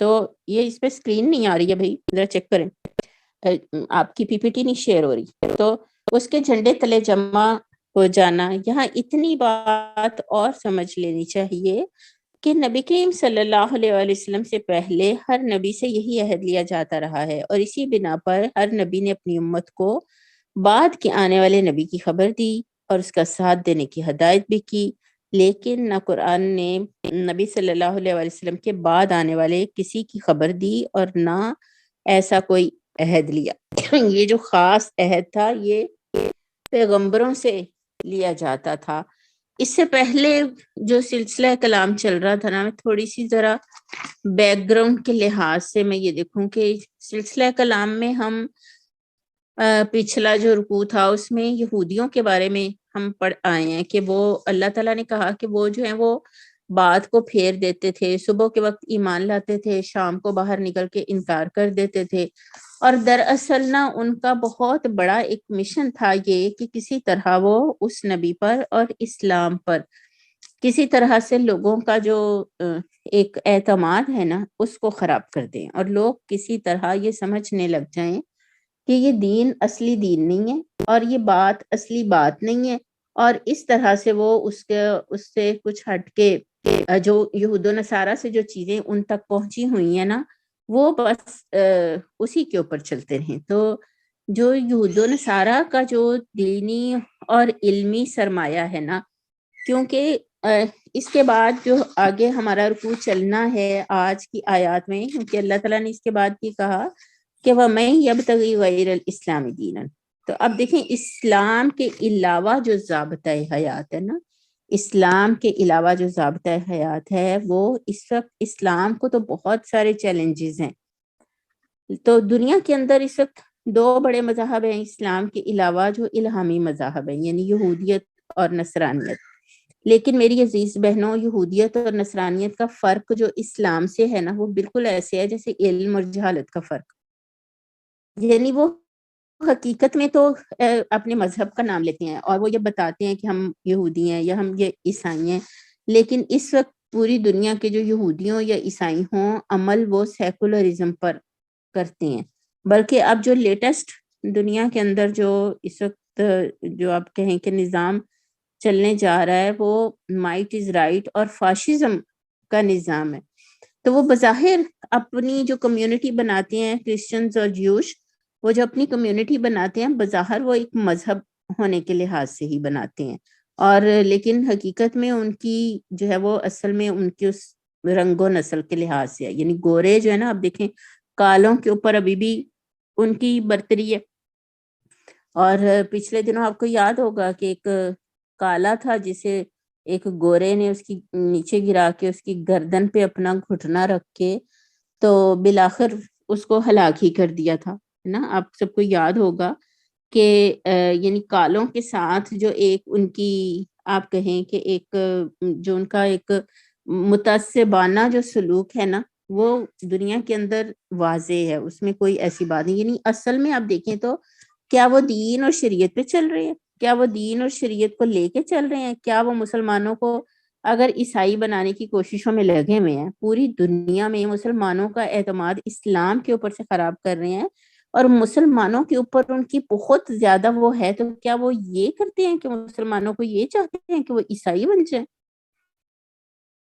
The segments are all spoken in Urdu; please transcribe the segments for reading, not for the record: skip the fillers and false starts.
تو یہ اس پہ اسکرین نہیں آ رہی ہے بھائی، ذرا چیک کریں، آپ کی پی پی ٹی نہیں شیئر ہو رہی. تو اس کے جھنڈے تلے جمع ہو جانا. یہاں اتنی بات اور سمجھ لینی چاہیے کہ نبی کریم صلی اللہ علیہ وآلہ وسلم سے پہلے ہر نبی سے یہی عہد لیا جاتا رہا ہے، اور اسی بنا پر ہر نبی نے اپنی امت کو بعد کے آنے والے نبی کی خبر دی اور اس کا ساتھ دینے کی ہدایت بھی کی. لیکن نہ قرآن نے نبی صلی اللہ علیہ وآلہ وسلم کے بعد آنے والے کسی کی خبر دی اور نہ ایسا کوئی عہد لیا. یہ جو خاص عہد تھا یہ پیغمبروں سے لیا جاتا تھا. اس سے پہلے جو سلسلہ کلام چل رہا تھا نا، میں تھوڑی سی ذرا بیک گراؤنڈ کے لحاظ سے میں یہ دیکھوں کہ سلسلہ کلام میں ہم پچھلا جو رکوع تھا اس میں یہودیوں کے بارے میں ہم پڑھ آئے ہیں کہ وہ اللہ تعالیٰ نے کہا کہ وہ جو ہیں وہ بات کو پھیر دیتے تھے، صبح کے وقت ایمان لاتے تھے، شام کو باہر نکل کے انکار کر دیتے تھے. اور دراصل نا ان کا بہت بڑا ایک مشن تھا یہ کہ کسی طرح وہ اس نبی پر اور اسلام پر کسی طرح سے لوگوں کا جو ایک اعتماد ہے نا اس کو خراب کر دیں، اور لوگ کسی طرح یہ سمجھنے لگ جائیں کہ یہ دین اصلی دین نہیں ہے اور یہ بات اصلی بات نہیں ہے. اور اس طرح سے وہ اس سے کچھ ہٹ کے جو یہود و نصارہ سے جو چیزیں ان تک پہنچی ہوئی ہیں نا وہ بس اسی کے اوپر چلتے رہیں. تو جو یہود و نصارہ کا جو دینی اور علمی سرمایہ ہے نا، کیونکہ اس کے بعد جو آگے ہمارا رکوع چلنا ہے آج کی آیات میں، کیونکہ اللہ تعالیٰ نے اس کے بعد یہ کہا کہ وَمَن يَبْتَغِي غَيْرَ الْإِسْلَامِ دِينًا. تو اب دیکھیں اسلام کے علاوہ جو ضابطۂ حیات ہے نا، اسلام کے علاوہ جو ضابطۂ حیات ہے وہ اس وقت اسلام کو تو بہت سارے چیلنجز ہیں. تو دنیا کے اندر اس وقت دو بڑے مذاہب ہیں اسلام کے علاوہ جو الہامی مذاہب ہیں، یعنی یہودیت اور نصرانیت. لیکن میری عزیز بہنوں، یہودیت اور نصرانیت کا فرق جو اسلام سے ہے نا وہ بالکل ایسے ہے جیسے علم اور جہالت کا فرق. یعنی وہ حقیقت میں تو اپنے مذہب کا نام لیتے ہیں اور وہ یہ بتاتے ہیں کہ ہم یہودی ہیں یا ہم یہ عیسائی ہیں، لیکن اس وقت پوری دنیا کے جو یہودیوں یا عیسائی ہوں عمل وہ سیکولرزم پر کرتے ہیں. بلکہ اب جو لیٹسٹ دنیا کے اندر جو اس وقت جو آپ کہیں کہ نظام چلنے جا رہا ہے وہ مائٹ از رائٹ اور فاشزم کا نظام ہے. تو وہ بظاہر اپنی جو کمیونٹی بناتے ہیں کرسچنز اور جیوش، وہ جو اپنی کمیونٹی بناتے ہیں بظاہر وہ ایک مذہب ہونے کے لحاظ سے ہی بناتے ہیں، اور لیکن حقیقت میں ان کی جو ہے وہ اصل میں ان کی اس رنگ و نسل کے لحاظ سے ہے. یعنی گورے جو ہے نا، اب دیکھیں کالوں کے اوپر ابھی بھی ان کی برتری ہے. اور پچھلے دنوں آپ کو یاد ہوگا کہ ایک کالا تھا جسے ایک گورے نے اس کی نیچے گرا کے اس کی گردن پہ اپنا گھٹنا رکھ کے تو بالآخر اس کو ہلاک ہی کر دیا تھا نا. آپ سب کو یاد ہوگا کہ یعنی کالوں کے ساتھ جو ایک ان کی آپ کہیں کہ ایک جو ان کا ایک متعصبانہ جو سلوک ہے نا وہ دنیا کے اندر واضح ہے، اس میں کوئی ایسی بات نہیں. یعنی اصل میں آپ دیکھیں تو کیا وہ دین اور شریعت پہ چل رہے ہیں؟ کیا وہ دین اور شریعت کو لے کے چل رہے ہیں؟ کیا وہ مسلمانوں کو اگر عیسائی بنانے کی کوششوں میں لگے ہوئے ہیں، پوری دنیا میں مسلمانوں کا اعتماد اسلام کے اوپر سے خراب کر رہے ہیں اور مسلمانوں کے اوپر ان کی بہت زیادہ وہ ہے، تو کیا وہ یہ کرتے ہیں کہ مسلمانوں کو یہ چاہتے ہیں کہ وہ عیسائی بن جائیں،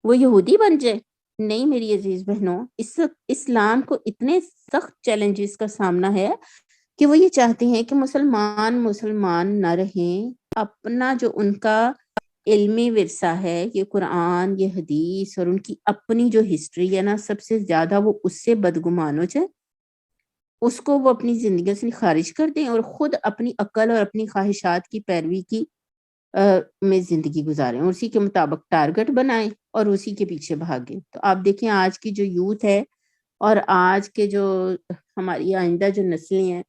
وہ یہودی بن جائے؟ نہیں میری عزیز بہنوں، اس وقت اسلام کو اتنے سخت چیلنجز کا سامنا ہے کہ وہ یہ چاہتے ہیں کہ مسلمان نہ رہیں. اپنا جو ان کا علمی ورثہ ہے، یہ قرآن، یہ حدیث اور ان کی اپنی جو ہسٹری ہے نا، سب سے زیادہ وہ اس سے بدگمان ہو جائے، اس کو وہ اپنی زندگی سے خارج کر دیں اور خود اپنی عقل اور اپنی خواہشات کی پیروی کی میں زندگی گزاریں، اسی کے مطابق ٹارگٹ بنائیں اور اسی کے پیچھے بھاگیں. تو آپ دیکھیں آج کی جو یوتھ ہے اور آج کے جو ہماری آئندہ جو نسلیں ہیں،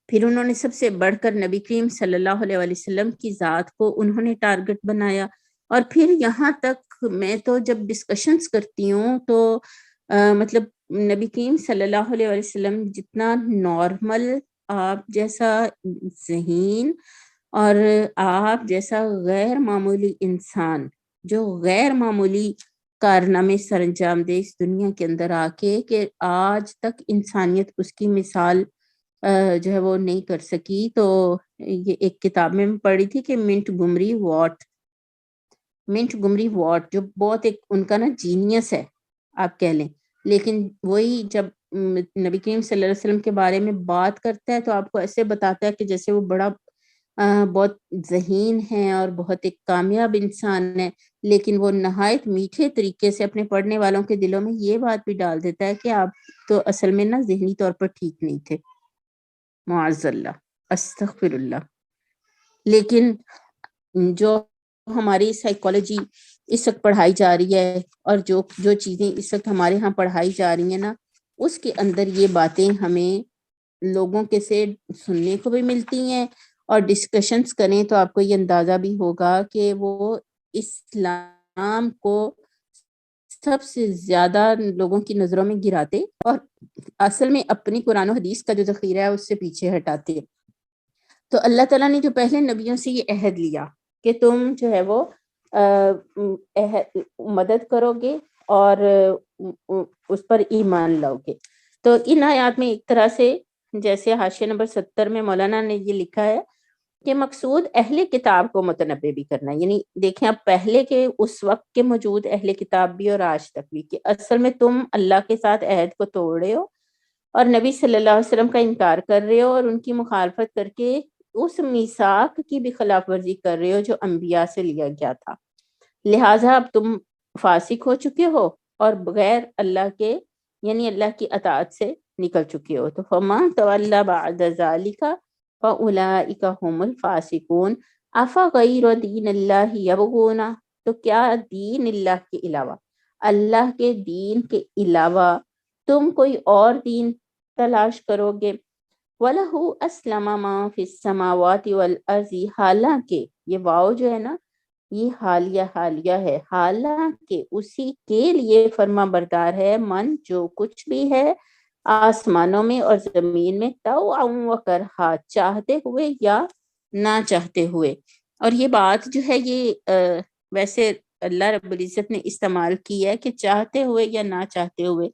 پھر انہوں نے سب سے بڑھ کر نبی کریم صلی اللہ علیہ وآلہ وسلم کی ذات کو انہوں نے ٹارگٹ بنایا. اور پھر یہاں تک میں تو جب ڈسکشنز کرتی ہوں تو مطلب نبی کریم صلی اللہ علیہ وآلہ وسلم جتنا نارمل آپ جیسا ذہین اور آپ جیسا غیر معمولی انسان جو غیر معمولی کارنامے سر انجام دے اس دنیا کے اندر آ کے کہ آج تک انسانیت اس کی مثال جو ہے وہ نہیں کر سکی. تو یہ ایک کتاب میں پڑھی تھی کہ منٹ گمری واٹ جو بہت ایک ان کا نا جینیس ہے آپ کہہ لیں، لیکن وہی جب نبی کریم صلی اللہ علیہ وسلم کے بارے میں بات کرتا ہے تو آپ کو ایسے بتاتا ہے کہ جیسے وہ بڑا بہت ذہین ہے اور بہت ایک کامیاب انسان ہے، لیکن وہ نہایت میٹھے طریقے سے اپنے پڑھنے والوں کے دلوں میں یہ بات بھی ڈال دیتا ہے کہ آپ تو اصل میں نا ذہنی طور پر ٹھیک نہیں تھے، معاذ اللہ، استغفر اللہ. لیکن جو ہماری سائیکالوجی اس وقت پڑھائی جا رہی ہے اور جو چیزیں اس وقت ہمارے ہاں پڑھائی جا رہی ہیں نا، اس کے اندر یہ باتیں ہمیں لوگوں کے سے سننے کو بھی ملتی ہیں، اور ڈسکشنز کریں تو آپ کو یہ اندازہ بھی ہوگا کہ وہ اسلام کو سب سے زیادہ لوگوں کی نظروں میں گراتے اور اصل میں اپنی قرآن و حدیث کا جو ذخیرہ ہے اس سے پیچھے ہٹاتے. تو اللہ تعالیٰ نے جو پہلے نبیوں سے یہ عہد لیا کہ تم جو ہے وہ مدد کرو گے اور اس پر ایمان لاؤ گے. تو ان آیات میں ایک طرح سے جیسے حاشیہ نمبر 70 میں مولانا نے یہ لکھا ہے کہ مقصود اہل کتاب کو متنبع بھی کرنا ہے. یعنی دیکھیں آپ پہلے کے اس وقت کے موجود اہل کتاب بھی اور آج تک بھی کہ اصل میں تم اللہ کے ساتھ عہد کو توڑ رہے ہو اور نبی صلی اللہ علیہ وسلم کا انکار کر رہے ہو اور ان کی مخالفت کر کے اس میثاق کی بھی خلاف ورزی کر رہے ہو جو انبیاء سے لیا گیا تھا. لہٰذا اب تم فاسق ہو چکے ہو اور بغیر اللہ کے یعنی اللہ کی اطاعت سے نکل چکے ہو. تو فَمَن تَوَلَّى بَعْدَ ذَلِكَ فَأُولَٰئِكَ هُمُ الْفَاسِقُونَ أَفَغَيْرَ دِينِ اللَّهِ يَبْغُونَ. تو کیا دین اللہ کے علاوہ، اللہ کے دین کے علاوہ تم کوئی اور دین تلاش کرو گے؟ وَلَهُ أَسْلَمَ مَن فِي السَّمَاوَاتِ وَالْأَرْضِ. حالانکہ یہ واو جو ہے نا یہ حالیہ ہے، حالانکہ اسی کے لیے فرما بردار ہے من جو کچھ بھی ہے آسمانوں میں اور زمین میں، طوعا و کرہا، چاہتے ہوئے یا نہ چاہتے ہوئے. اور یہ بات جو ہے یہ ویسے اللہ رب العزت نے استعمال کی ہے کہ چاہتے ہوئے یا نہ چاہتے ہوئے،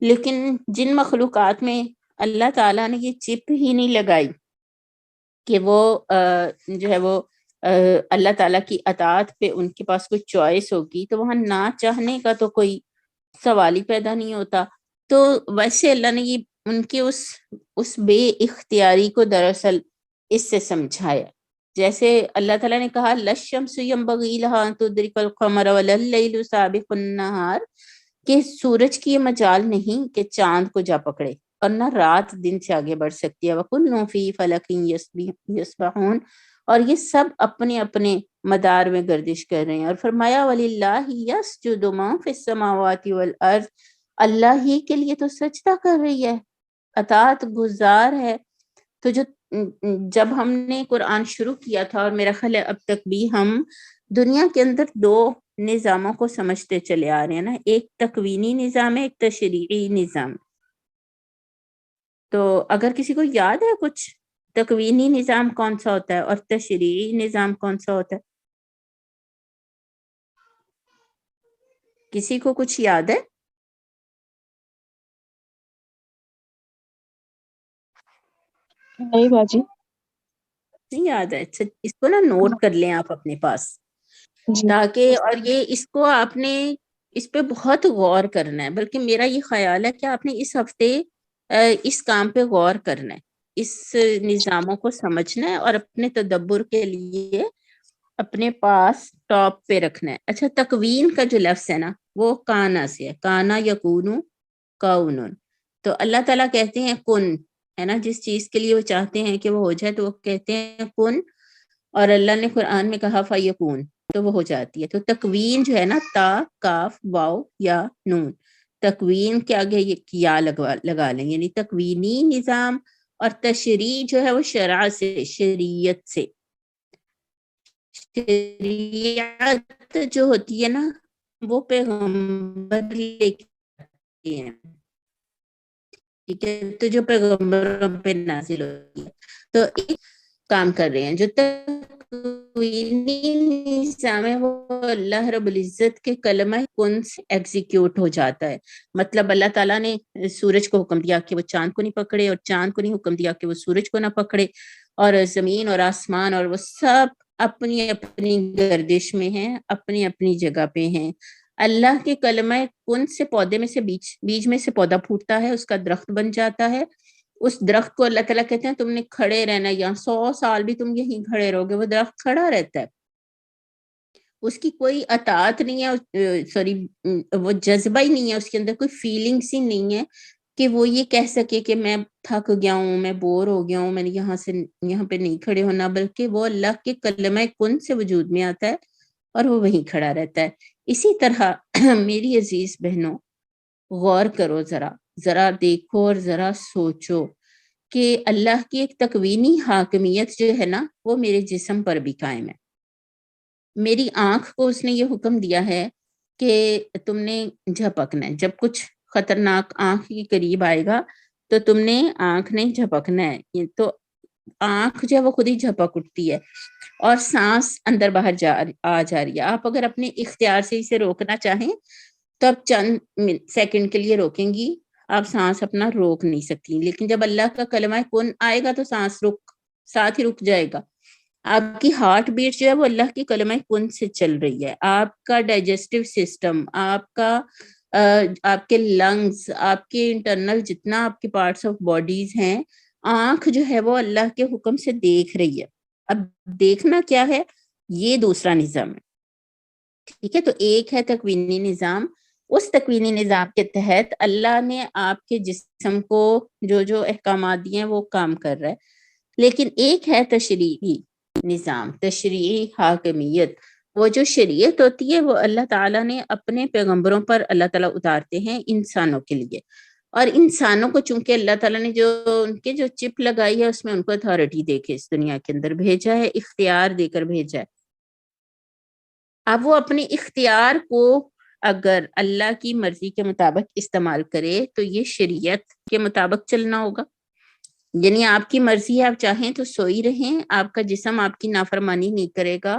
لیکن جن مخلوقات میں اللہ تعالیٰ نے یہ چپ ہی نہیں لگائی کہ وہ جو ہے وہ اللہ تعالیٰ کی اطاعت پہ ان کے پاس کوئی چوائس ہوگی، تو وہاں نہ چاہنے کا تو کوئی سوال ہی پیدا نہیں ہوتا. تو ویسے اللہ نے یہ ان کے اس بے اختیاری کو دراصل اس سے سمجھایا. جیسے اللہ تعالیٰ نے کہا لَلشَّمْسُ يَنبَغِي لَهَا أَن تُدْرِكَ الْقَمَرَ وَلَا اللَّيْلُ سَابِقُ النَّهَارِ کہ سورج کی یہ مجال نہیں کہ چاند کو جا پکڑے اور نہ رات دن سے آگے بڑھ سکتی ہے. وَكُلٌّ فِي فَلَكٍ يَسْبَحُونَ. اور یہ سب اپنے اپنے مدار میں گردش کر رہے ہیں. اور فرمایا وَلِلَّهِ يَسْجُدُ مَن فِي السَّمَاوَاتِ وَالْأَرْضِ. اللہ ہی کے لیے تو سجدہ کر رہی ہے، اطاعت گزار ہے. تو جب ہم نے قرآن شروع کیا تھا اور میرا خیال ہے اب تک بھی ہم دنیا کے اندر دو نظاموں کو سمجھتے چلے آ رہے ہیں نا، ایک تکوینی نظام ہے، ایک تشریعی نظام. تو اگر کسی کو یاد ہے کچھ تکوینی نظام کون سا ہوتا ہے اور تشریعی نظام کون سا ہوتا ہے؟ کسی کو کچھ یاد ہے؟ نہیں باجی. نہیں یاد ہے؟ اچھا اس کو نا نوٹ کر لیں آپ اپنے پاس جی تاکہ، اور یہ اس کو آپ نے اس پہ بہت غور کرنا ہے. بلکہ میرا یہ خیال ہے کہ آپ نے اس ہفتے اس کام پہ غور کرنا ہے، اس نظاموں کو سمجھنا ہے اور اپنے تدبر کے لیے اپنے پاس ٹاپ پہ رکھنا ہے. اچھا تکوین کا جو لفظ ہے نا وہ کانا سے ہے، کانا یکونو کونن. تو اللہ تعالیٰ کہتے ہیں کن، ہے نا، جس چیز کے لیے وہ چاہتے ہیں کہ وہ ہو جائے تو وہ کہتے ہیں کن، اور اللہ نے قرآن میں کہا فیکون تو وہ ہو جاتی ہے. تو تکوین جو ہے نا تا کاف واو یا نون، تکوین کے آگے یہ کیا لگا لیں، یعنی تکوینی نظام. اور تشریع جو ہے وہ شرع سے، شریعت سے. شریعت جو ہوتی ہے نا وہ پیغمبر لے کے آتے ہیں، ٹھیک ہے، تو جو پیغمبروں پہ نازل ہوتی ہے. تو ایک کام کر رہے ہیں جو تکوینی نظام ہے وہ اللہ رب العزت کے کلمہ کن سے ایگزیکیوٹ ہو جاتا ہے. مطلب اللہ تعالیٰ نے سورج کو حکم دیا کہ وہ چاند کو نہیں پکڑے، اور چاند کو نہیں حکم دیا کہ وہ سورج کو نہ پکڑے، اور زمین اور آسمان اور وہ سب اپنی اپنی گردش میں ہیں، اپنی اپنی جگہ پہ ہیں. اللہ کے کلمہ کن سے پودے میں سے بیج میں سے پودا پھوٹتا ہے، اس کا درخت بن جاتا ہے. اس درخت کو اللہ تعالیٰ کہتے ہیں تم نے کھڑے رہنا، یہاں 100 سال بھی تم یہیں کھڑے رہو گے، وہ درخت کھڑا رہتا ہے. اس کی کوئی اطاعت نہیں ہے، سوری وہ جذبہ ہی نہیں ہے، اس کے اندر کوئی فیلنگس ہی نہیں ہے کہ وہ یہ کہہ سکے کہ میں تھک گیا ہوں، میں بور ہو گیا ہوں، میں نے یہاں پہ نہیں کھڑے ہونا، بلکہ وہ اللہ کے کلمہ کن سے وجود میں آتا ہے اور وہ وہیں کھڑا رہتا ہے. اسی طرح میری عزیز بہنوں، غور کرو، ذرا دیکھو اور ذرا سوچو کہ اللہ کی ایک تکوینی حاکمیت جو ہے نا وہ میرے جسم پر بھی قائم ہے. میری آنکھ کو اس نے یہ حکم دیا ہے کہ تم نے جھپکنا ہے، جب کچھ خطرناک آنکھ کے قریب آئے گا تو تم نے آنکھ نے جھپکنا ہے. تو آنکھ جو ہے وہ خود ہی جھپک اٹھتی ہے اور سانس اندر باہر آ جا رہی ہے. آپ اگر اپنے اختیار سے اسے روکنا چاہیں تو آپ چند سیکنڈ کے لیے روکیں گی، آپ سانس اپنا روک نہیں سکتی. لیکن جب اللہ کا کلمہ کن آئے گا تو سانس ساتھ ہی رک جائے گا. آپ کی ہارٹ بیٹ جو ہے وہ اللہ کی کلمہ کن سے چل رہی ہے. آپ کا ڈائجسٹو سسٹم، آپ کے لنگز، آپ کے انٹرنل جتنا آپ کے پارٹس آف باڈیز ہیں، آنکھ جو ہے وہ اللہ کے حکم سے دیکھ رہی ہے. اب دیکھنا کیا ہے، یہ دوسرا نظام ہے. ٹھیک ہے، تو ایک ہے تکوینی نظام. اس تکوینی نظام کے تحت اللہ نے آپ کے جسم کو جو احکامات دیے ہیں وہ کام کر رہا ہے. لیکن ایک ہے تشریعی نظام، تشریعی حاکمیت. وہ جو شریعت ہوتی ہے وہ اللہ تعالیٰ نے اپنے پیغمبروں پر اللہ تعالیٰ اتارتے ہیں انسانوں کے لیے. اور انسانوں کو چونکہ اللہ تعالیٰ نے جو ان کے جو چپ لگائی ہے اس میں ان کو اتھارٹی دے کے اس دنیا کے اندر بھیجا ہے، اختیار دے کر بھیجا ہے. اب وہ اپنے اختیار کو اگر اللہ کی مرضی کے مطابق استعمال کرے تو یہ شریعت کے مطابق چلنا ہوگا. یعنی آپ کی مرضی ہے، آپ چاہیں تو سوئی رہیں، آپ کا جسم آپ کی نافرمانی نہیں کرے گا.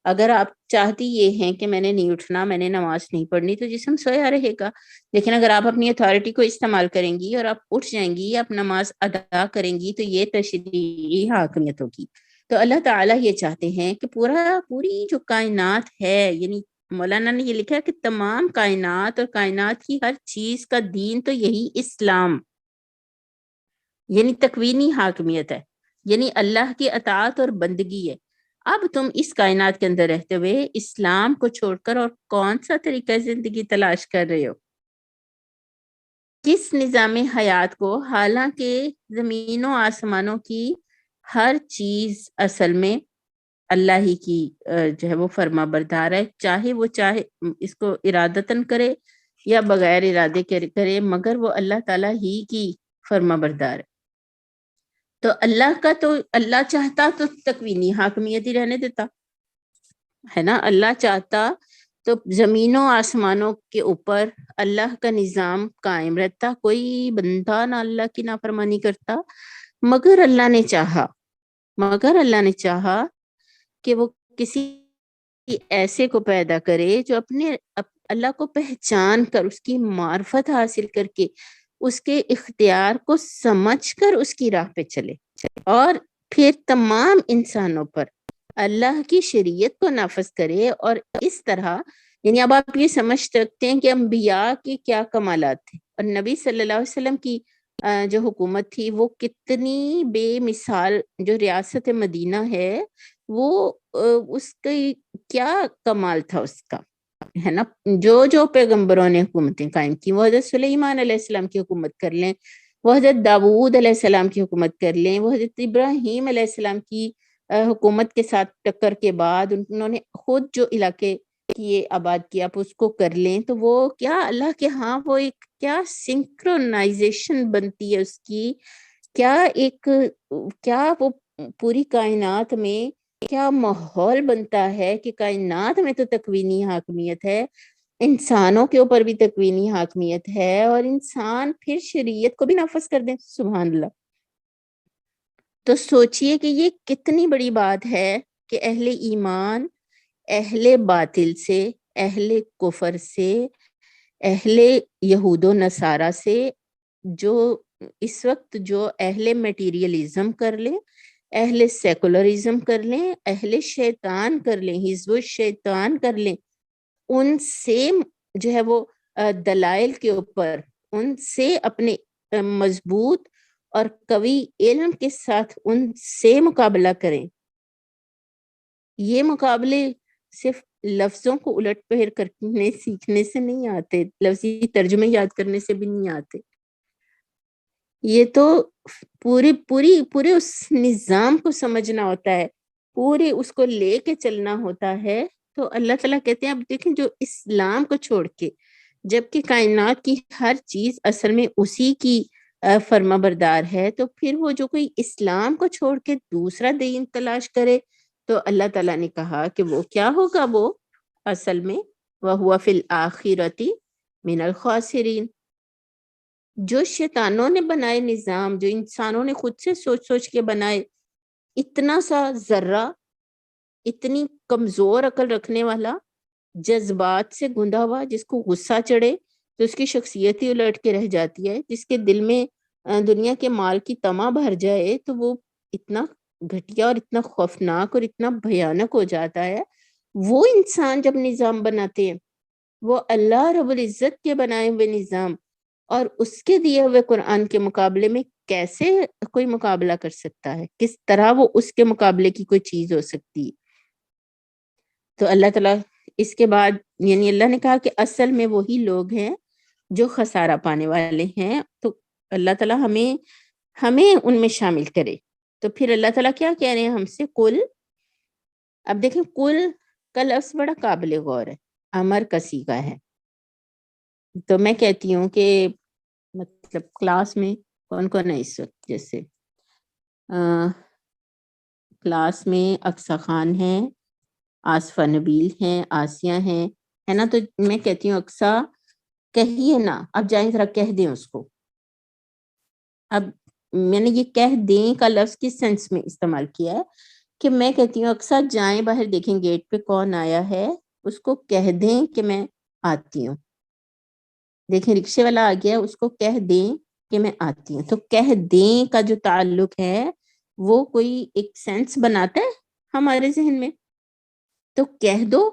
اگر آپ چاہتی یہ ہیں کہ میں نے نہیں اٹھنا، میں نے نماز نہیں پڑھنی، تو جسم سویا رہے گا. لیکن اگر آپ اپنی اتھارٹی کو استعمال کریں گی اور آپ اٹھ جائیں گی، آپ نماز ادا کریں گی، تو یہ تشریعی حاکمیت ہوگی. تو اللہ تعالیٰ یہ چاہتے ہیں کہ پوری جو کائنات ہے، یعنی مولانا نے یہ لکھا ہے کہ تمام کائنات اور کائنات کی ہر چیز کا دین تو یہی اسلام، یعنی تکوینی حاکمیت ہے، یعنی اللہ کی اطاعت اور بندگی ہے. اب تم اس کائنات کے اندر رہتے ہوئے اسلام کو چھوڑ کر اور کون سا طریقہ زندگی تلاش کر رہے ہو؟ کس نظام حیات کو؟ حالانکہ زمین و آسمانوں کی ہر چیز اصل میں اللہ ہی کی جو ہے وہ فرما بردار ہے، چاہے اس کو ارادتاً کرے یا بغیر ارادے کرے، مگر وہ اللہ تعالیٰ ہی کی فرما بردار ہے. تو اللہ چاہتا تو تکوینی حاکمیت ہی رہنے دیتا ہے نا. اللہ چاہتا تو زمینوں آسمانوں کے اوپر اللہ کا نظام قائم رہتا، کوئی بندہ نہ اللہ کی نافرمانی کرتا. مگر اللہ نے چاہا کہ وہ کسی ایسے کو پیدا کرے جو اپنے اللہ کو پہچان کر، اس کی معرفت حاصل کر کے، اس کے اختیار کو سمجھ کر اس کی راہ پہ چلے، اور پھر تمام انسانوں پر اللہ کی شریعت کو نافذ کرے. اور اس طرح یعنی اب آپ یہ سمجھ سکتے ہیں کہ انبیاء کے کیا کمالات تھے، اور نبی صلی اللہ علیہ وسلم کی جو حکومت تھی وہ کتنی بے مثال. جو ریاست مدینہ ہے وہ اس کی کیا کمال تھا اس کا، ہے نا. جو پیغمبروں نے حکومتیں قائم کی، وہ حضرت سلیمان علیہ السلام کی حکومت کر لیں، وہ حضرت داؤد علیہ السلام کی حکومت کر لیں، وہ حضرت ابراہیم علیہ السلام کی حکومت کے ساتھ ٹکر کے بعد انہوں نے خود جو علاقے کیے آباد کیا، آپ اس کو کر لیں، تو وہ کیا اللہ کے ہاں وہ ایک کیا سنکرونائزیشن بنتی ہے اس کی، کیا وہ پوری کائنات میں کیا ماحول بنتا ہے کہ کائنات میں تو تکوینی حاکمیت ہے، انسانوں کے اوپر بھی تکوینی حاکمیت ہے، اور انسان پھر شریعت کو بھی نافذ کر دیں. سبحان اللہ. تو سوچئے کہ یہ کتنی بڑی بات ہے کہ اہل ایمان اہل باطل سے، اہل کفر سے، اہل یہود و نصارہ سے، جو اس وقت جو اہل میٹیریلزم کر لیں، اہل سیکولرزم کر لیں، اہل شیطان کر لیں، حزب الشیطان کر لیں، ان سے جو ہے وہ دلائل کے اوپر ان سے اپنے مضبوط اور قوی علم کے ساتھ ان سے مقابلہ کریں۔ یہ مقابلے صرف لفظوں کو الٹ پھیر کرنے سیکھنے سے نہیں آتے، لفظی ترجمے یاد کرنے سے بھی نہیں آتے، یہ تو پورے اس نظام کو سمجھنا ہوتا ہے، پورے اس کو لے کے چلنا ہوتا ہے۔ تو اللہ تعالیٰ کہتے ہیں اب دیکھیں جو اسلام کو چھوڑ کے، جبکہ کائنات کی ہر چیز اصل میں اسی کی فرما بردار ہے، تو پھر وہ جو کوئی اسلام کو چھوڑ کے دوسرا دین تلاش کرے، تو اللہ تعالیٰ نے کہا کہ وہ کیا ہوگا، وہ اصل میں وَهُوَ فِي الْآخِرَةِ مِنَ الْخَاسِرِينَ۔ جو شیطانوں نے بنائے نظام، جو انسانوں نے خود سے سوچ سوچ کے بنائے، اتنا سا ذرہ، اتنی کمزور عقل رکھنے والا، جذبات سے گندا ہوا، جس کو غصہ چڑھے تو اس کی شخصیت ہی الٹ کے رہ جاتی ہے، جس کے دل میں دنیا کے مال کی طمع بھر جائے تو وہ اتنا گھٹیا اور اتنا خوفناک اور اتنا بھیانک ہو جاتا ہے۔ وہ انسان جب نظام بناتے ہیں، وہ اللہ رب العزت کے بنائے ہوئے نظام اور اس کے دیے ہوئے قرآن کے مقابلے میں کیسے کوئی مقابلہ کر سکتا ہے، کس طرح وہ اس کے مقابلے کی کوئی چیز ہو سکتی ہے۔ تو اللہ تعالیٰ اس کے بعد یعنی اللہ نے کہا کہ اصل میں وہی لوگ ہیں جو خسارہ پانے والے ہیں، تو اللہ تعالیٰ ہمیں ان میں شامل کرے۔ تو پھر اللہ تعالیٰ کیا کہہ رہے ہیں ہم سے، کل، اب دیکھیں کل کا لفظ بڑا قابل غور ہے، امر کا صیغہ ہے۔ تو میں کہتی ہوں کہ مطلب کلاس میں کون کون ہے اس وقت، جیسے کلاس میں اقصیٰ خان ہیں، آصفہ نبیل ہیں، آسیہ ہیں، ہے نا؟ تو میں کہتی ہوں اقصیٰ کہیے نا، اب جائیں ذرا کہہ دیں اس کو۔ اب میں نے یہ کہہ دیں کا لفظ کس سینس میں استعمال کیا ہے کہ میں کہتی ہوں اقصیٰ جائیں باہر دیکھیں گیٹ پہ کون آیا ہے، اس کو کہہ دیں کہ میں آتی ہوں۔ دیکھیں رکشے والا آ گیا، اس کو کہہ دیں کہ میں آتی ہوں۔ تو کہہ دیں کا جو تعلق ہے وہ کوئی ایک سینس بناتا ہے ہمارے ذہن میں، تو کہہ دو،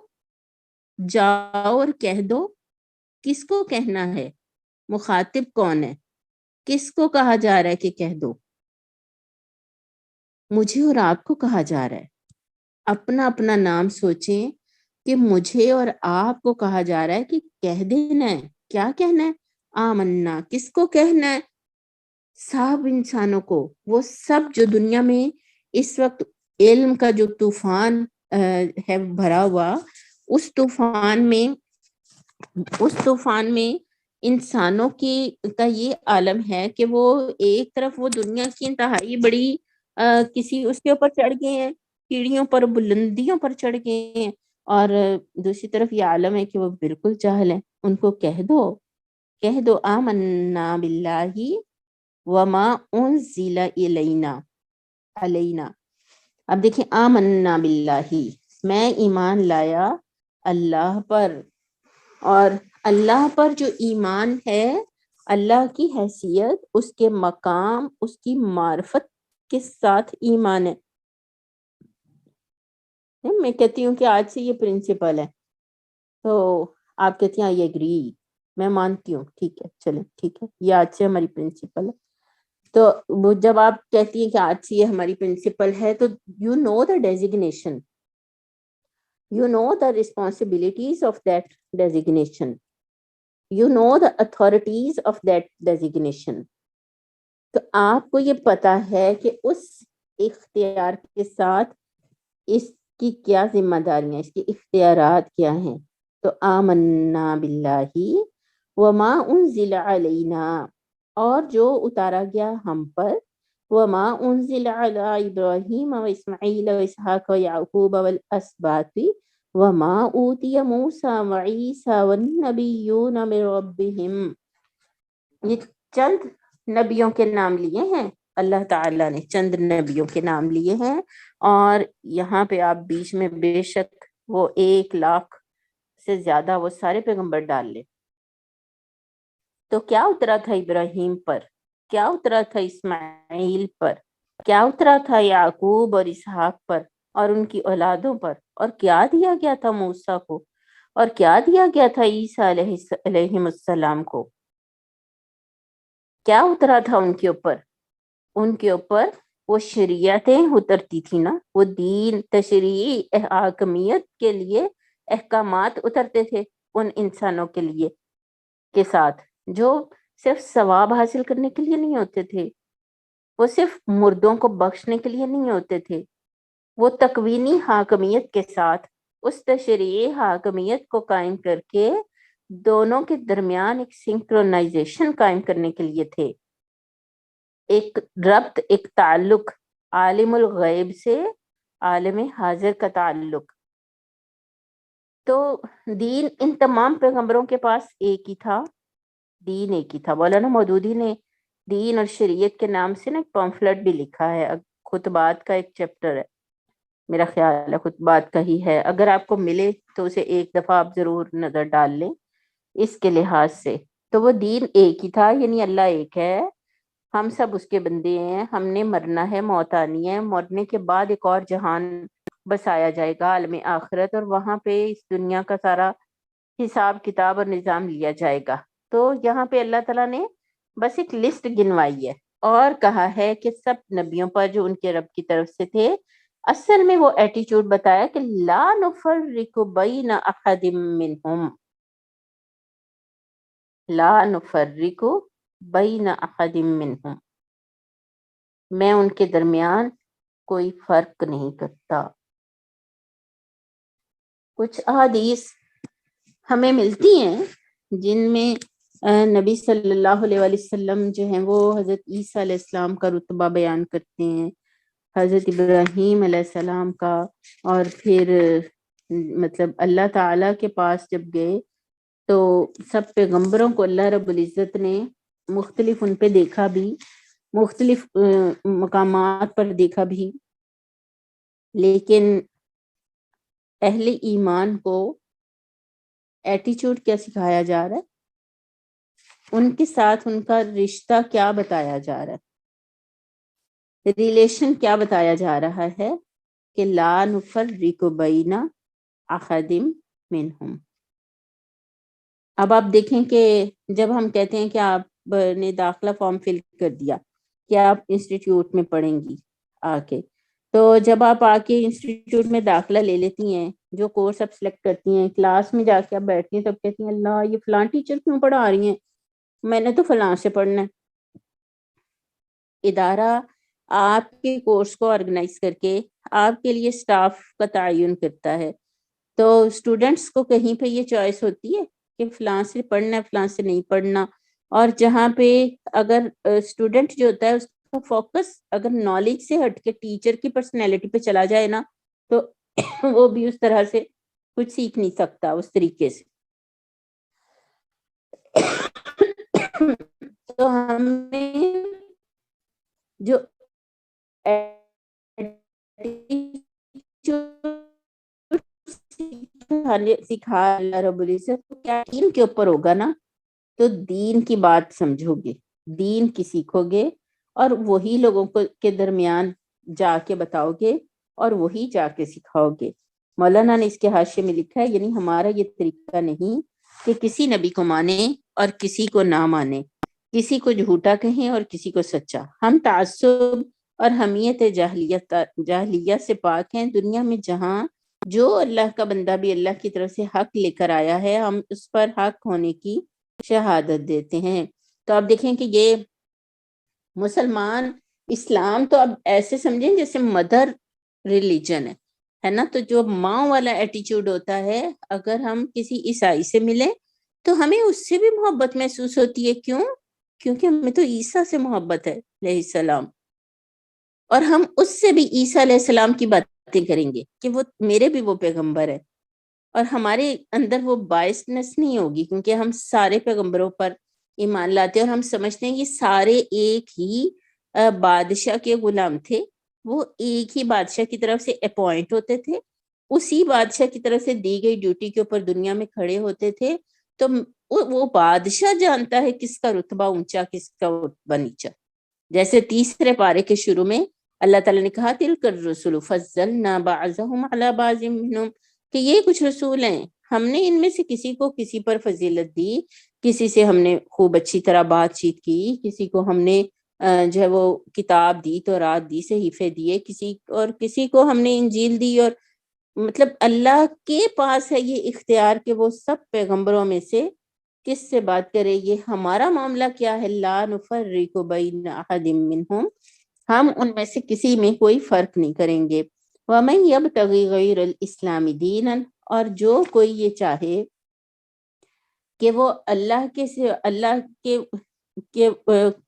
جاؤ اور کہہ دو، کس کو کہنا ہے، مخاطب کون ہے، کس کو کہا جا رہا ہے کہ کہہ دو؟ مجھے اور آپ کو کہا جا رہا ہے۔ اپنا اپنا نام سوچیں کہ مجھے اور آپ کو کہا جا رہا ہے کہ کہہ دینا ہے۔ کیا کہنا ہے؟ آمنا، کس کو کہنا ہے؟ سب انسانوں کو، وہ سب جو دنیا میں اس وقت علم کا جو طوفان ہے بھرا ہوا، اس طوفان میں انسانوں کا یہ عالم ہے کہ وہ ایک طرف وہ دنیا کی انتہائی بڑی کسی اس کے اوپر چڑھ گئے ہیں، سیڑھیوں پر، بلندیوں پر چڑھ گئے ہیں، اور دوسری طرف یہ عالم ہے کہ وہ بالکل جاہل ہیں۔ ان کو کہہ دو آمنا باللہ وما انزل علینا۔ اب دیکھیں آمنا باللہ، میں ایمان لایا اللہ پر، اور اللہ پر جو ایمان ہے، اللہ کی حیثیت، اس کے مقام، اس کی معرفت کے ساتھ ایمان ہے۔ میں کہتی ہوں کہ آج سے یہ پرنسپل ہے، تو آپ کہتی ہیں آئی ایگری، میں مانتی ہوں، ٹھیک ہے، چلیں ٹھیک ہے، یہ آج سے ہماری پرنسپل ہے۔ تو وہ جب آپ کہتی ہیں کہ آج سے یہ ہماری پرنسپل ہے، تو you know the designation, you know the responsibilities of that designation, you know the authorities of that designation۔ تو آپ کو یہ پتا ہے کہ اس اختیار کے ساتھ اس کی کیا ذمہ داریاں، اس کے اختیارات کیا ہیں۔ تو آمنا باللہ وما انزل علینا، اور جو اتارا گیا ہم پر، وما انزل علی ابراہیم و اسماعیل و اسحاق و یعقوب والاسباط وما اوتی موسیٰ و عیسیٰ والنبیون من ربہم۔ یہ چند نبیوں کے نام لیے ہیں اللہ تعالیٰ نے چند نبیوں کے نام لیے ہیں، اور یہاں پہ آپ بیچ میں بے شک وہ 1,00,000 سے زیادہ وہ سارے پیغمبر ڈال لیں. تو کیا اترا تھا ابراہیم پر، کیا اترا تھا اسماعیل پر، کیا اترا تھا یعقوب اور اسحاق پر اور ان کی اولادوں پر، اور کیا دیا گیا تھا موسیٰ کو، اور کیا دیا گیا تھا عیسیٰ علیہ السلام کو. کیا اترا تھا ان کے اوپر؟ ان کے اوپر وہ شریعتیں اترتی تھی نا، وہ دین تشریعی حاکمیت کے لیے احکامات اترتے تھے ان انسانوں کے لیے کے ساتھ، جو صرف ثواب حاصل کرنے کے لیے نہیں ہوتے تھے، وہ صرف مردوں کو بخشنے کے لیے نہیں ہوتے تھے، وہ تکوینی حاکمیت کے ساتھ اس تشریعی حاکمیت کو قائم کر کے دونوں کے درمیان ایک سنکرونائزیشن قائم کرنے کے لیے تھے، ایک ربط، ایک تعلق عالم الغیب سے عالم حاضر کا تعلق. تو دین ان تمام پیغمبروں کے پاس ایک ہی تھا، دین ایک ہی تھا. مولانا مودودی نے دین اور شریعت کے نام سے نا ایک پامفلٹ بھی لکھا ہے، خطبات کا ایک چیپٹر ہے، میرا خیال ہے خطبات کا ہی ہے، اگر آپ کو ملے تو اسے ایک دفعہ آپ ضرور نظر ڈال لیں اس کے لحاظ سے. تو وہ دین ایک ہی تھا، یعنی اللہ ایک ہے، ہم سب اس کے بندے ہیں، ہم نے مرنا ہے، موت آنی ہے، مرنے کے بعد ایک اور جہان بسایا جائے گا، عالم آخرت، اور وہاں پہ اس دنیا کا سارا حساب کتاب اور نظام لیا جائے گا. تو یہاں پہ اللہ تعالیٰ نے بس ایک لسٹ گنوائی ہے اور کہا ہے کہ سب نبیوں پر جو ان کے رب کی طرف سے تھے، اصل میں وہ ایٹیچیوڈ بتایا کہ لا نفرق بین احد منہم، لا نفرق بین احد منہم، میں ان کے درمیان کوئی فرق نہیں کرتا. کچھ احادیث ہمیں ملتی ہیں جن میں نبی صلی اللہ علیہ وسلم جو ہیں وہ حضرت عیسیٰ علیہ السلام کا رتبہ بیان کرتے ہیں، حضرت ابراہیم علیہ السلام کا، اور پھر مطلب اللہ تعالیٰ کے پاس جب گئے تو سب پیغمبروں کو اللہ رب العزت نے مختلف ان پہ دیکھا بھی، مختلف مقامات پر دیکھا بھی، لیکن اہل ایمان کو ایٹیچیوڈ کیا سکھایا جا رہا ہے، ان کے ساتھ ان کا رشتہ کیا بتایا جا رہا ہے، ریلیشن کیا بتایا جا رہا ہے کہ لا نفرق بین احد منہم. اب آپ دیکھیں کہ جب ہم کہتے ہیں کہ آپ نے داخلہ فارم فل کر دیا کہ آپ انسٹیٹیوٹ میں پڑھیں گی آ کے، تو جب آپ آ کے انسٹیٹیوٹ میں داخلہ لے لیتی ہیں، جو کورس آپ سلیکٹ کرتی ہیں، کلاس میں جا کے آپ بیٹھتی ہیں، تب کہتی ہیں اللہ یہ فلاں ٹیچر کیوں پڑھا رہی ہیں، میں نے تو فلاں سے پڑھنا ہے. ادارہ آپ کے کورس کو آرگنائز کر کے آپ کے لیے سٹاف کا تعین کرتا ہے، تو اسٹوڈنٹس کو کہیں پہ یہ چوائس ہوتی ہے کہ فلاں سے پڑھنا ہے، فلاں سے نہیں پڑھنا. اور جہاں پہ اگر اسٹوڈنٹ جو ہوتا ہے اس کا فوکس اگر نالج سے ہٹ کے ٹیچر کی پرسنالٹی پہ چلا جائے نا، تو وہ بھی اس طرح سے کچھ سیکھ نہیں سکتا اس طریقے سے. تو ہمیں جو سکھا اللہ رب العزت کیا دین کے اوپر ہوگا نا، تو دین کی بات سمجھو گے، دین کی سیکھو گے، اور وہی لوگوں کے درمیان جا کے بتاؤ گے اور وہی جا کے سکھاؤ گے. مولانا نے اس کے حاشیے میں لکھا ہے، یعنی ہمارا یہ طریقہ نہیں کہ کسی نبی کو مانے اور کسی کو نہ مانے، کسی کو جھوٹا کہیں اور کسی کو سچا. ہم تعصب اور حمیت جاہلیہ سے پاک ہیں. دنیا میں جہاں جو اللہ کا بندہ بھی اللہ کی طرف سے حق لے کر آیا ہے، ہم اس پر حق ہونے کی شہادت دیتے ہیں. تو آپ دیکھیں کہ یہ مسلمان اسلام تو اب ایسے سمجھیں جیسے مدر ریلیجن ہے نا. تو جو ماں والا ایٹیچیوڈ ہوتا ہے، اگر ہم کسی عیسائی سے ملیں تو ہمیں اس سے بھی محبت محسوس ہوتی ہے. کیوں؟ کیونکہ ہمیں تو عیسیٰ سے محبت ہے علیہ السلام، اور ہم اس سے بھی عیسیٰ علیہ السلام کی باتیں کریں گے کہ وہ میرے بھی وہ پیغمبر ہے، اور ہمارے اندر وہ بائسنس نہیں ہوگی کیونکہ ہم سارے پیغمبروں پر ایمان لاتے ہیں اور ہم سمجھتے ہیں یہ سارے ایک ہی بادشاہ کے غلام تھے، وہ ایک ہی بادشاہ کی طرف سے اپوائنٹ ہوتے تھے، اسی بادشاہ کی طرف سے دی گئی ڈیوٹی کے اوپر دنیا میں کھڑے ہوتے تھے. تو وہ بادشاہ جانتا ہے کس کا رتبہ اونچا کس کا رتبہ نیچا. جیسے تیسرے پارے کے شروع میں اللہ تعالیٰ نے کہا تلک الرسل فضلنا بعضهم على بعض منهم، کہ یہ کچھ رسول ہیں، ہم نے ان میں سے کسی کو کسی پر فضیلت دی، کسی سے ہم نے خوب اچھی طرح بات چیت کی، کسی کو ہم نے جو ہے وہ کتاب دی، تورات دی، صحیفے دیے، کسی کو ہم نے انجیل دی. اور مطلب اللہ کے پاس ہے یہ اختیار کہ وہ سب پیغمبروں میں سے کس سے بات کرے. یہ ہمارا معاملہ کیا ہے، لا نفرق بین احد منہم، ہم ان میں سے کسی میں کوئی فرق نہیں کریں گے. ومن یبتغی غیر الاسلام دینا، اور جو کوئی یہ چاہے کہ وہ اللہ کے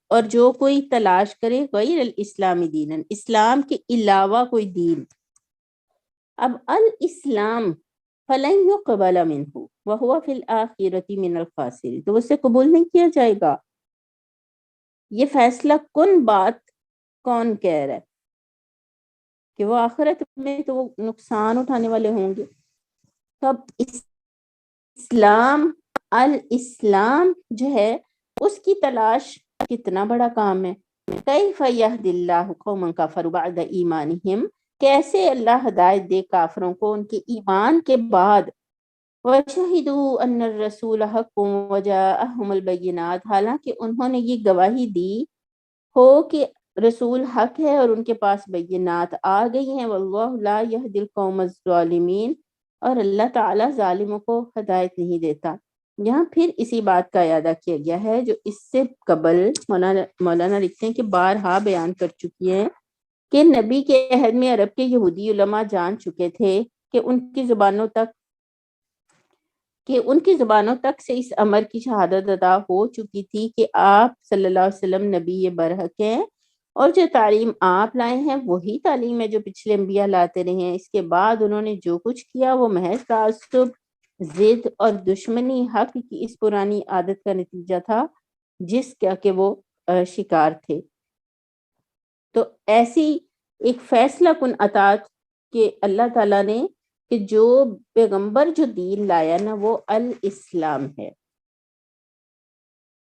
اور جو کوئی تلاش کرے غیر الاسلام دینا، اسلام کے علاوہ کوئی دین. اب الاسلام فلن یقبل منہ وہو فی الآخرۃ من الخاسرین، تو اس سے قبول نہیں کیا جائے گا. یہ فیصلہ کن بات کون کہہ رہا ہے کہ وہ آخرت میں تو وہ نقصان اٹھانے والے ہوں گے. تو اب الاسلام جو ہے اس کی تلاش کتنا بڑا کام ہے. کیف یہدی اللہ قوما کفروا بعد ایمانہم، کیسے اللہ ہدایت دے کافروں کو ان کے ایمان کے بعد. وَشَهِدُوا أَنَّ الرَّسُولَ حَقٌّ وَجَاءَهُمُ الْبَيِّنَاتُ، حالانکہ انہوں نے یہ گواہی دی ہو کہ رسول حق ہے اور ان کے پاس بینات آ گئی ہیں. وَاللَّهُ لَا يَهْدِي الْقَوْمَ الظَّالِمِينَ، اور اللہ تعالیٰ ظالموں کو ہدایت نہیں دیتا. یہاں پھر اسی بات کا اعادہ کیا گیا ہے جو اس سے قبل مولانا لکھتے ہیں کہ بارہا بیان کر چکی ہیں کہ نبی کے عہد میں عرب کے یہودی علماء جان چکے تھے کہ ان کی زبانوں تک سے اس امر کی شہادت ادا ہو چکی تھی کہ آپ صلی اللہ علیہ وسلم نبی برحق ہیں، اور جو تعلیم آپ لائے ہیں وہی تعلیم ہے جو پچھلے انبیاء لاتے رہے ہیں. اس کے بعد انہوں نے جو کچھ کیا وہ محض تعصب، ضد اور دشمنی حق کی اس پرانی عادت کا نتیجہ تھا جس کا کہ وہ شکار تھے. تو ایسی ایک فیصلہ کن اطاعت کہ اللہ تعالیٰ نے کہ جو پیغمبر جو دین لایا نا وہ الاسلام ہے.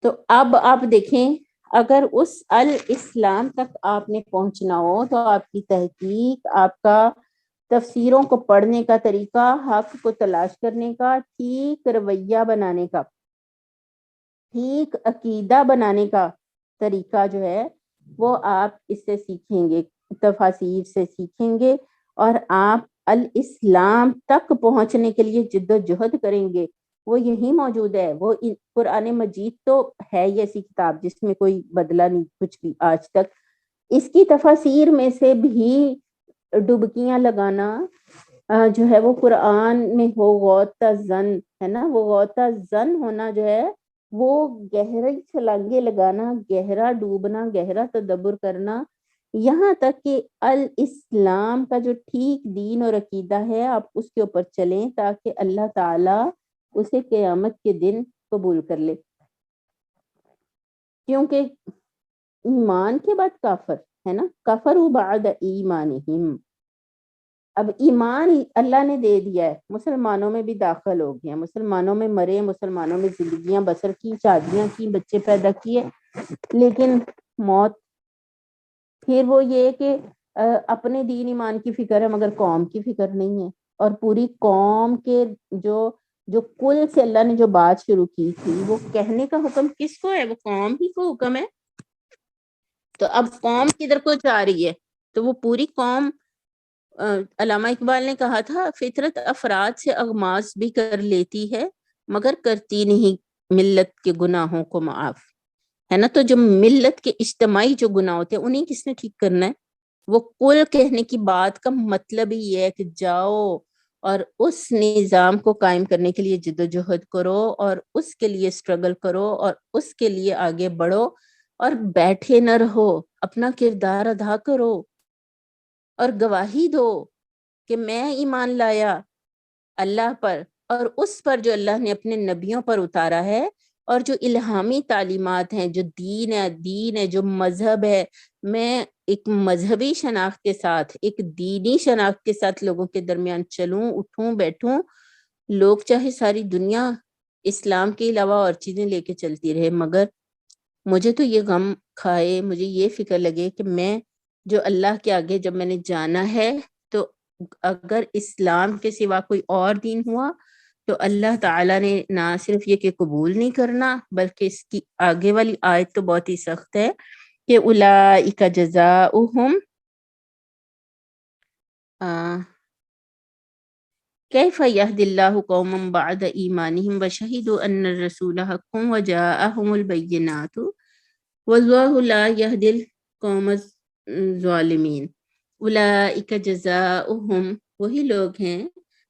تو اب آپ دیکھیں اگر اس الاسلام تک آپ نے پہنچنا ہو تو آپ کی تحقیق، آپ کا تفسیروں کو پڑھنے کا طریقہ، حق کو تلاش کرنے کا، ٹھیک رویہ بنانے کا، ٹھیک عقیدہ بنانے کا طریقہ جو ہے وہ آپ اس سے سیکھیں گے، تفاسیر سے سیکھیں گے، اور آپ الاسلام تک پہنچنے کے لیے جد و جہد کریں گے. وہ یہی موجود ہے. وہ قرآن مجید تو ہے ہی ایسی کتاب جس میں کوئی بدلہ نہیں کچھ بھی آج تک. اس کی تفاسیر میں سے بھی ڈبکیاں لگانا جو ہے وہ قرآن میں ہو غوطہ زن ہے نا، وہ غوطہ زن ہونا جو ہے وہ گہری چھلانگیں لگانا، گہرا ڈوبنا، گہرا تدبر کرنا، یہاں تک کہ الاسلام کا جو ٹھیک دین اور عقیدہ ہے آپ اس کے اوپر چلیں تاکہ اللہ تعالیٰ اسے قیامت کے دن قبول کر لے. کیونکہ ایمان کے بعد کافر ہے نا، کفروا بعد ایمانہم. اب ایمان اللہ نے دے دیا ہے، مسلمانوں میں بھی داخل ہو گیا، مسلمانوں میں مرے، مسلمانوں میں زندگیاں بسر کی، شادیاں کی، بچے پیدا کیے، لیکن موت. پھر وہ یہ کہ اپنے دین ایمان کی فکر ہے مگر قوم کی فکر نہیں ہے. اور پوری قوم کے جو کل سے اللہ نے جو بات شروع کی تھی وہ کہنے کا حکم کس کو ہے؟ وہ قوم ہی کو حکم ہے. تو اب قوم کدھر کو جا رہی ہے؟ تو وہ پوری قوم، علامہ اقبال نے کہا تھا فطرت افراد سے اغماس بھی کر لیتی ہے مگر کرتی نہیں ملت کے گناہوں کو معاف، ہے نا. تو جو ملت کے اجتماعی جو گناہ ہوتے ہیں انہیں کس نے ٹھیک کرنا ہے؟ وہ کل کہنے کی بات کا مطلب ہی یہ ہے کہ جاؤ اور اس نظام کو قائم کرنے کے لیے جد و جہد کرو اور اس کے لیے اسٹرگل کرو اور اس کے لیے آگے بڑھو اور بیٹھے نہ رہو، اپنا کردار ادا کرو اور گواہی دو کہ میں ایمان لایا اللہ پر اور اس پر جو اللہ نے اپنے نبیوں پر اتارا ہے، اور جو الہامی تعلیمات ہیں، جو دین ہے، جو مذہب ہے، میں ایک مذہبی شناخت کے ساتھ، ایک دینی شناخت کے ساتھ لوگوں کے درمیان چلوں، اٹھوں، بیٹھوں. لوگ چاہے ساری دنیا اسلام کے علاوہ اور چیزیں لے کے چلتی رہے، مگر مجھے تو یہ غم کھائے، مجھے یہ فکر لگے کہ میں جو اللہ کے آگے جب میں نے جانا ہے، تو اگر اسلام کے سوا کوئی اور دین ہوا تو اللہ تعالیٰ نے نہ صرف یہ کہ قبول نہیں کرنا، بلکہ اس کی آگے والی آیت تو بہت ہی سخت ہے کہ اولئک جزاؤہم کیف یہدی اللہ قوما بعد ایمانہم وشہدوا ان الرسول حق وجاءہم البینات واللہ لا یہدی القوم الظالمین. اولئک جزاؤہم، وہی لوگ ہیں،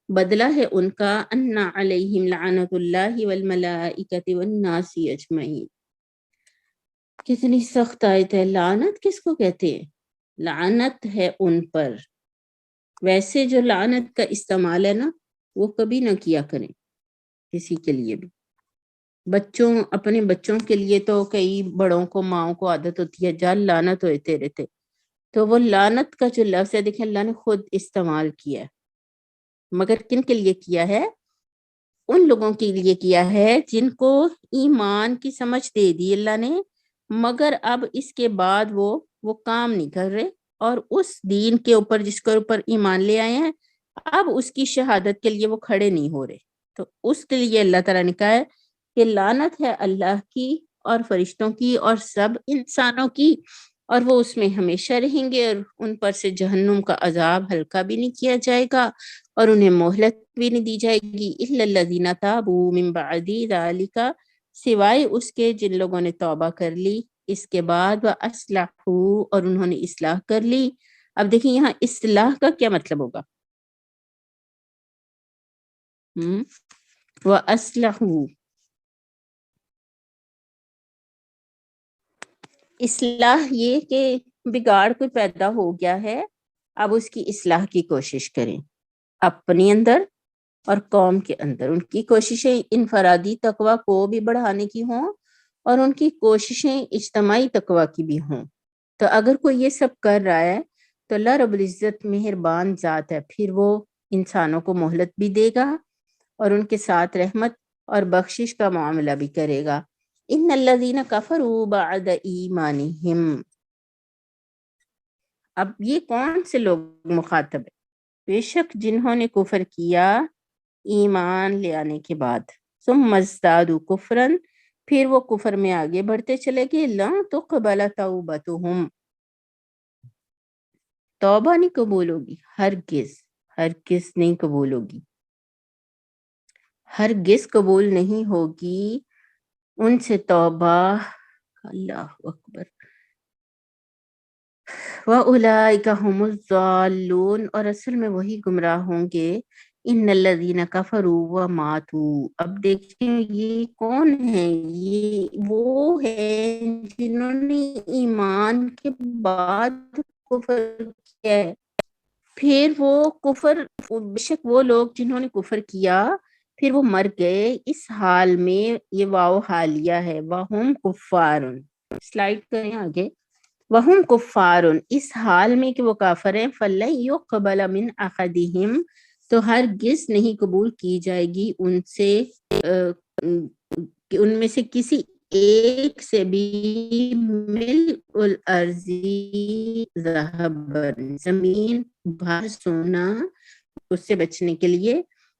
بدلہ ہے ان کا، ان علیہم لعنت اللہ والملائکۃ والناس اجمعین. کتنی سخت آیت ہے. لعنت کس کو کہتے ہیں؟ لعنت ہے ان پر. ویسے جو لعنت کا استعمال ہے نا، وہ کبھی نہ کیا کریں کسی کے لیے بھی. اپنے بچوں کے لیے تو کئی بڑوں کو، ماؤں کو عادت ہوتی ہے جال لعنت ہوئے تیرے تھے، تو وہ لعنت کا جو لفظ ہے، دیکھیں اللہ نے خود استعمال کیا ہے، مگر کن کے لیے کیا ہے؟ ان لوگوں کے لیے کیا ہے جن کو ایمان کی سمجھ دے دی اللہ نے، مگر اب اس کے بعد وہ کام نہیں کر رہے، اور اس دین کے اوپر جس کے اوپر ایمان لے آئے ہیں، اب اس کی شہادت کے لیے وہ کھڑے نہیں ہو رہے. تو اس کے لیے اللہ تعالیٰ نے کہا ہے کہ لعنت ہے اللہ کی اور فرشتوں کی اور سب انسانوں کی، اور وہ اس میں ہمیشہ رہیں گے، اور ان پر سے جہنم کا عذاب ہلکا بھی نہیں کیا جائے گا، اور انہیں مہلت بھی نہیں دی جائے گی. الا الذین تابوا من بعد ذلک، سوائے اس کے جن لوگوں نے توبہ کر لی اس کے بعد، واصلحوا، اور انہوں نے اصلاح کر لی. اب دیکھیں یہاں اصلاح کا کیا مطلب ہوگا؟ واصلحوا، اصلاح یہ کہ بگاڑ کوئی پیدا ہو گیا ہے، اب اس کی اصلاح کی کوشش کریں اپنی اندر اور قوم کے اندر. ان کی کوششیں انفرادی تقوی کو بھی بڑھانے کی ہوں، اور ان کی کوششیں اجتماعی تقوی کی بھی ہوں. تو اگر کوئی یہ سب کر رہا ہے تو اللہ رب العزت مہربان ذات ہے، پھر وہ انسانوں کو مہلت بھی دے گا اور ان کے ساتھ رحمت اور بخشش کا معاملہ بھی کرے گا. ان الذین کفروا بعد ایمانہم، اب یہ کون سے لوگ مخاطب ہے؟ بے شک جنہوں نے کفر کیا ایمان لے آنے کے بعد، ثم ازدادوا کفرا، پھر وہ کفر میں آگے بڑھتے چلے گئے، لن تقبل توبتہم، توبہ نہیں قبول ہوگی، ہرگز نہیں قبول ہوگی، ہرگز قبول نہیں ہوگی ان سے توبہ. اللہ اکبر. وَأُولَئِكَ هُمُ الضَّالُّونَ، اور اصل میں وہی گمراہ ہوں گے. ان الذین کفروا وماتوا، اب دیکھیں یہ کون ہیں؟ یہ وہ ہیں جنہوں نے ایمان کے بعد کفر کیا ہے. پھر وہ کفر، بے شک وہ لوگ جنہوں نے کفر کیا پھر وہ مر گئے اس حال میں، یہ واو حالیہ ہے، وَهُمْ كُفَّارٌ. سلائڈ کریں آگے. وَهُمْ كُفَّارٌ، اس حال میں کہ وہ کافر ہیں. فَلَن يُقْبَلَ مِنْ أَحَدِهِمْ، تو ہرگز نہیں قبول کی جائے گی ان سے، کہ ان میں سے کسی ایک سے بھی، ملء الارض ذهبا، زمین بھر سونا اس سے بچنے کے لیے.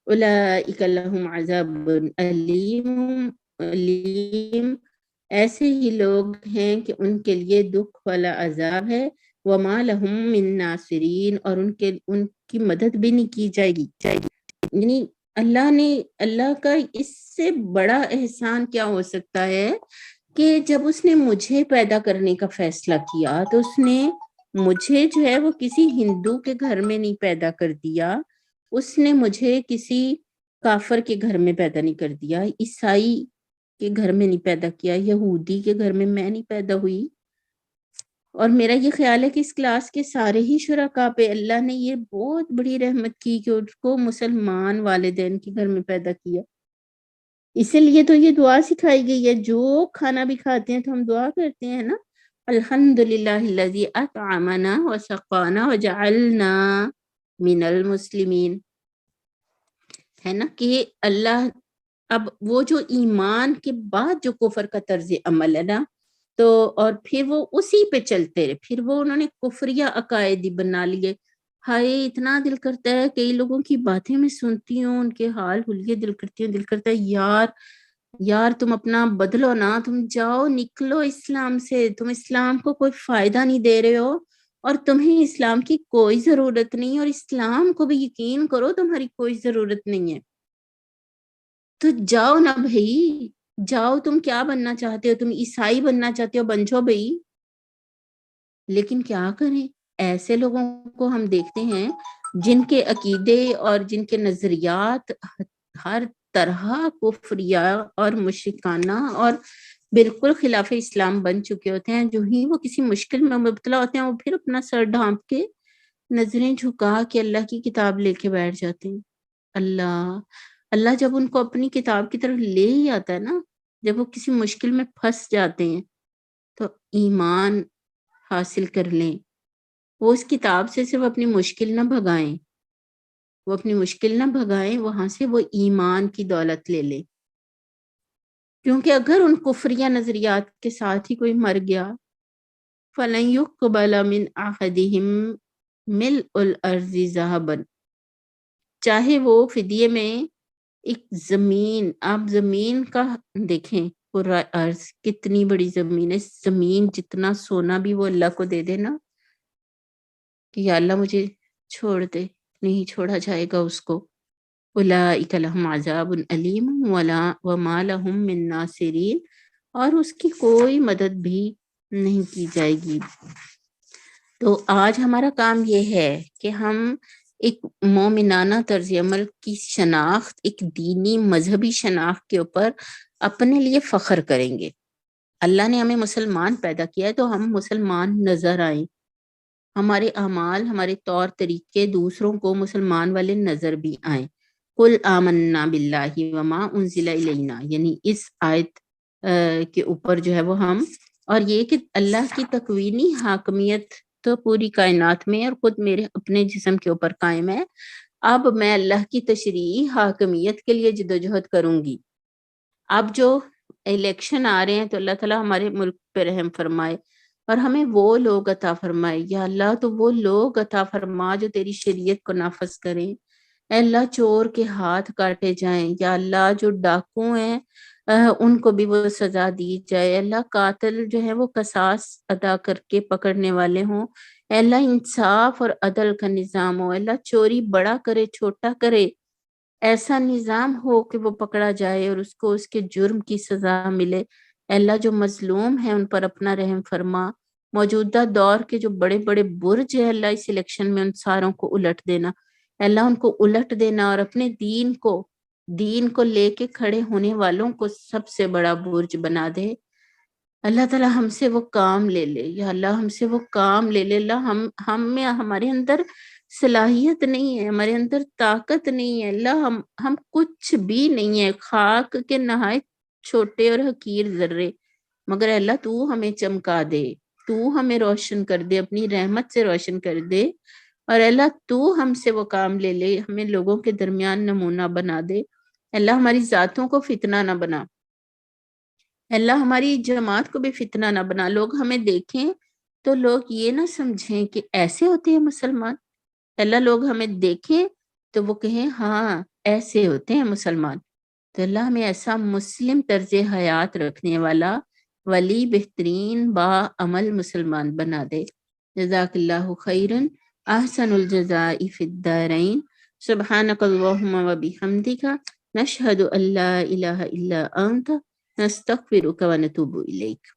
اولئک لهم عذاب علیم، ایسے ہی لوگ ہیں کہ ان کے لیے دکھ والا عذاب ہے. وما لهم من ناصرین، اور ان کی مدد بھی نہیں کی جائے گی. یعنی اللہ کا اس سے بڑا احسان کیا ہو سکتا ہے کہ جب اس نے مجھے پیدا کرنے کا فیصلہ کیا تو اس نے مجھے جو ہے وہ کسی ہندو کے گھر میں نہیں پیدا کر دیا، اس نے مجھے کسی کافر کے گھر میں پیدا نہیں کر دیا، عیسائی کے گھر میں نہیں پیدا کیا، یہودی کے گھر میں نہیں پیدا ہوئی. اور میرا یہ خیال ہے کہ اس کلاس کے سارے ہی شرکاء پہ اللہ نے یہ بہت بڑی رحمت کی کہ اس کو مسلمان والدین کے گھر میں پیدا کیا. اسی لیے تو یہ دعا سکھائی گئی ہے. جو کھانا بھی کھاتے ہیں تو ہم دعا کرتے ہیں نا, الحمدللہ الذی اطعمنا وسقانا وجعلنا من المسلمین, ہے نا, کہ اللہ اب وہ جو ایمان کے بعد جو کفر کا طرز عمل ہے نا, تو اور پھر وہ اسی پہ چلتے رہے, پھر وہ انہوں نے کفریہ عقائدی بنا لیے. ہائے اتنا دل کرتا ہے, کئی لوگوں کی باتیں میں سنتی ہوں, ان کے حال حلیے دل کرتی ہوں, دل کرتا ہے یار تم اپنا بدلو نا, تم جاؤ نکلو اسلام سے, تم اسلام کو کوئی فائدہ نہیں دے رہے ہو, اور تمہیں اسلام کی کوئی ضرورت نہیں, اور اسلام کو بھی یقین کرو تمہاری کوئی ضرورت نہیں ہے. تو جاؤ نا بھائی, جاؤ, تم کیا بننا چاہتے ہو, تم عیسائی بننا چاہتے ہو, بن جاؤ بھائی. لیکن کیا کریں, ایسے لوگوں کو ہم دیکھتے ہیں جن کے عقیدے اور جن کے نظریات ہر طرح کفریہ اور مشرکانہ اور بالکل خلاف اسلام بن چکے ہوتے ہیں. جو ہی وہ کسی مشکل میں مبتلا ہوتے ہیں, وہ پھر اپنا سر ڈھانپ کے نظریں جھکا کے اللہ کی کتاب لے کے بیٹھ جاتے ہیں. اللہ جب ان کو اپنی کتاب کی طرف لے ہی آتا ہے نا, جب وہ کسی مشکل میں پھنس جاتے ہیں, تو ایمان حاصل کر لیں. وہ اس کتاب سے صرف اپنی مشکل نہ بھگائیں, وہاں سے وہ ایمان کی دولت لے لیں. کیونکہ اگر ان کفریہ نظریات کے ساتھ ہی کوئی مر گیا, فَلَن يُقْبَلَ مِنْ أَحَدِهِمْ مِلْءُ الْأَرْضِ ذَهَبًا, چاہے وہ فدیے میں ایک زمین, آپ زمین کا دیکھیں, پورا ارض کتنی بڑی زمین ہے, زمین جتنا سونا بھی وہ اللہ کو دے دے نا, کہ یا اللہ مجھے چھوڑ دے, نہیں چھوڑا جائے گا اس کو. اولئک لہم عذاب علیم وما لہم من ناصرین, اور اس کی کوئی مدد بھی نہیں کی جائے گی. تو آج ہمارا کام یہ ہے کہ ہم ایک مومنانہ طرز عمل کی شناخت, ایک دینی مذہبی شناخت کے اوپر اپنے لیے فخر کریں گے. اللہ نے ہمیں مسلمان پیدا کیا ہے, تو ہم مسلمان نظر آئیں, ہمارے اعمال, ہمارے طور طریقے دوسروں کو مسلمان والے نظر بھی آئیں. قل آمنا باللہ وما انزل الینا, یعنی اس آیت کے اوپر جو ہے وہ ہم, اور یہ کہ اللہ کی تکوینی حاکمیت تو پوری کائنات میں اور خود میرے اپنے جسم کے اوپر قائم ہے. اب میں اللہ کی تشریعی حاکمیت کے لیے جدوجہد کروں گی. اب جو الیکشن آ رہے ہیں, تو اللہ تعالیٰ ہمارے ملک پہ رحم فرمائے اور ہمیں وہ لوگ عطا فرمائے. یا اللہ تو وہ لوگ عطا فرما جو تیری شریعت کو نافذ کریں. اے اللہ چور کے ہاتھ کاٹے جائیں. یا اللہ جو ڈاکو ہیں ان کو بھی وہ سزا دی جائے. اللہ قاتل جو ہے وہ قصاص ادا کر کے پکڑنے والے ہوں. اے اللہ انصاف اور عدل کا نظام ہو. اللہ چوری بڑا کرے چھوٹا کرے, ایسا نظام ہو کہ وہ پکڑا جائے اور اس کو اس کے جرم کی سزا ملے. اے اللہ جو مظلوم ہیں ان پر اپنا رحم فرما. موجودہ دور کے جو بڑے بڑے برج ہیں, اللہ اس الیکشن میں ان ساروں کو الٹ دینا. اے اللہ ان کو الٹ دینا اور اپنے دین کو لے کے کھڑے ہونے والوں کو سب سے بڑا برج بنا دے. اللہ تعالیٰ ہم سے وہ کام لے لے. یا اللہ ہم سے وہ کام لے لے. اللہ ہم میں, ہمارے اندر صلاحیت نہیں ہے, ہمارے اندر طاقت نہیں ہے. اللہ ہم کچھ بھی نہیں ہے, خاک کے نہایت چھوٹے اور حقیر ذرے, مگر اللہ تو ہمیں چمکا دے, تو ہمیں روشن کر دے, اپنی رحمت سے روشن کر دے. اور اللہ تو ہم سے وہ کام لے لے, ہمیں لوگوں کے درمیان نمونہ بنا دے. اللہ ہماری ذاتوں کو فتنہ نہ بنا. اللہ ہماری جماعت کو بھی فتنہ نہ بنا. لوگ ہمیں دیکھیں تو لوگ یہ نہ سمجھیں کہ ایسے ہوتے ہیں مسلمان. اللہ لوگ ہمیں دیکھیں تو وہ کہیں ہاں ایسے ہوتے ہیں مسلمان. تو اللہ ہمیں ایسا مسلم طرز حیات رکھنے والا ولی بہترین با عمل مسلمان بنا دے. جزاک اللہ خیرن, احسن الجزاء فی الدارین. سبحانک اللہم و بحمدک, نشہد ان لا الہ الا انت, نستغفرک و نتوب الیک.